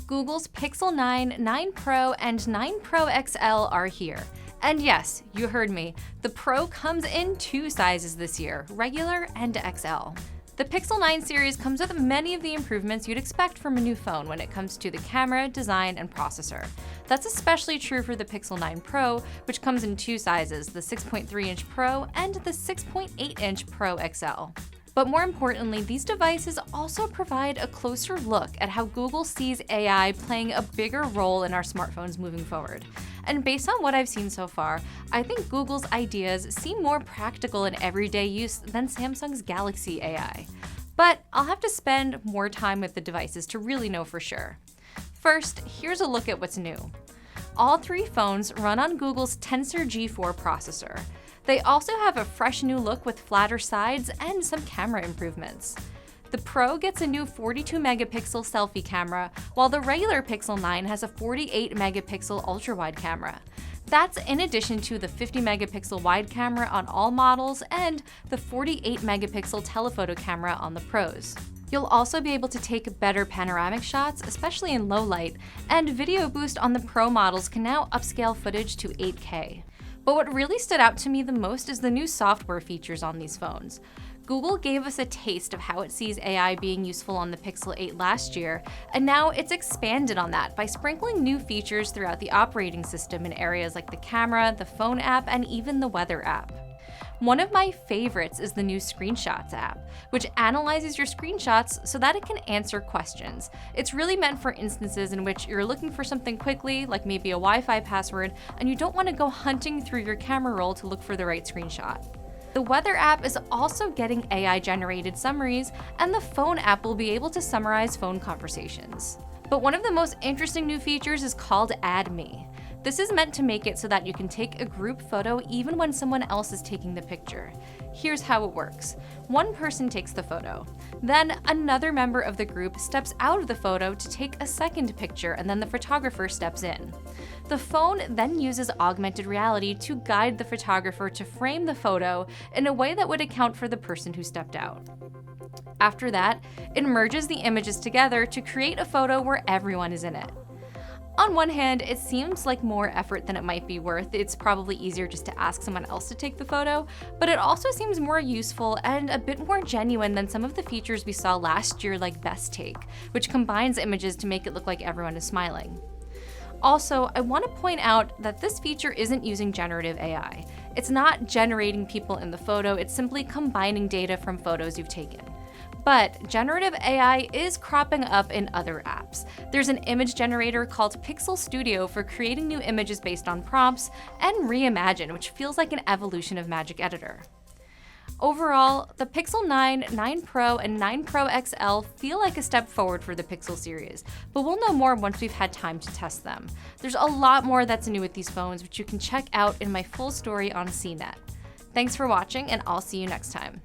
Google's Pixel 9, 9 Pro, and 9 Pro XL are here. And yes, you heard me, the Pro comes in two sizes this year, regular and XL. The Pixel 9 series comes with many of the improvements you'd expect from a new phone when it comes to the camera, design, and processor. That's especially true for the Pixel 9 Pro, which comes in two sizes, the 6.3-inch Pro and the 6.8-inch Pro XL. But more importantly, these devices also provide a closer look at how Google sees AI playing a bigger role in our smartphones moving forward. And based on what I've seen so far, I think Google's ideas seem more practical in everyday use than Samsung's Galaxy AI. But I'll have to spend more time with the devices to really know for sure. First, here's a look at what's new. All three phones run on Google's Tensor G4 processor. They also have a fresh new look with flatter sides and some camera improvements. The Pro gets a new 42-megapixel selfie camera, while the regular Pixel 9 has a 48-megapixel ultra-wide camera. That's in addition to the 50-megapixel wide camera on all models and the 48-megapixel telephoto camera on the Pros. You'll also be able to take better panoramic shots, especially in low light, and Video Boost on the Pro models can now upscale footage to 8K. But what really stood out to me the most is the new software features on these phones. Google gave us a taste of how it sees AI being useful on the Pixel 8 last year, and now it's expanded on that by sprinkling new features throughout the operating system in areas like the camera, the phone app, and even the weather app. One of my favorites is the new Screenshots app, which analyzes your screenshots so that it can answer questions. It's really meant for instances in which you're looking for something quickly, like maybe a Wi-Fi password, and you don't want to go hunting through your camera roll to look for the right screenshot. The Weather app is also getting AI-generated summaries, and the Phone app will be able to summarize phone conversations. But one of the most interesting new features is called Add Me. This is meant to make it so that you can take a group photo even when someone else is taking the picture. Here's how it works. One person takes the photo. Then another member of the group steps out of the photo to take a second picture, and then the photographer steps in. The phone then uses augmented reality to guide the photographer to frame the photo in a way that would account for the person who stepped out. After that, it merges the images together to create a photo where everyone is in it. On one hand, it seems like more effort than it might be worth. It's probably easier just to ask someone else to take the photo, but it also seems more useful and a bit more genuine than some of the features we saw last year like Best Take, which combines images to make it look like everyone is smiling. Also, I want to point out that this feature isn't using generative AI. It's not generating people in the photo, it's simply combining data from photos you've taken. But generative AI is cropping up in other apps. There's an image generator called Pixel Studio for creating new images based on prompts, and Reimagine, which feels like an evolution of Magic Editor. Overall, the Pixel 9, 9 Pro, and 9 Pro XL feel like a step forward for the Pixel series, but we'll know more once we've had time to test them. There's a lot more that's new with these phones, which you can check out in my full story on CNET. Thanks for watching, and I'll see you next time.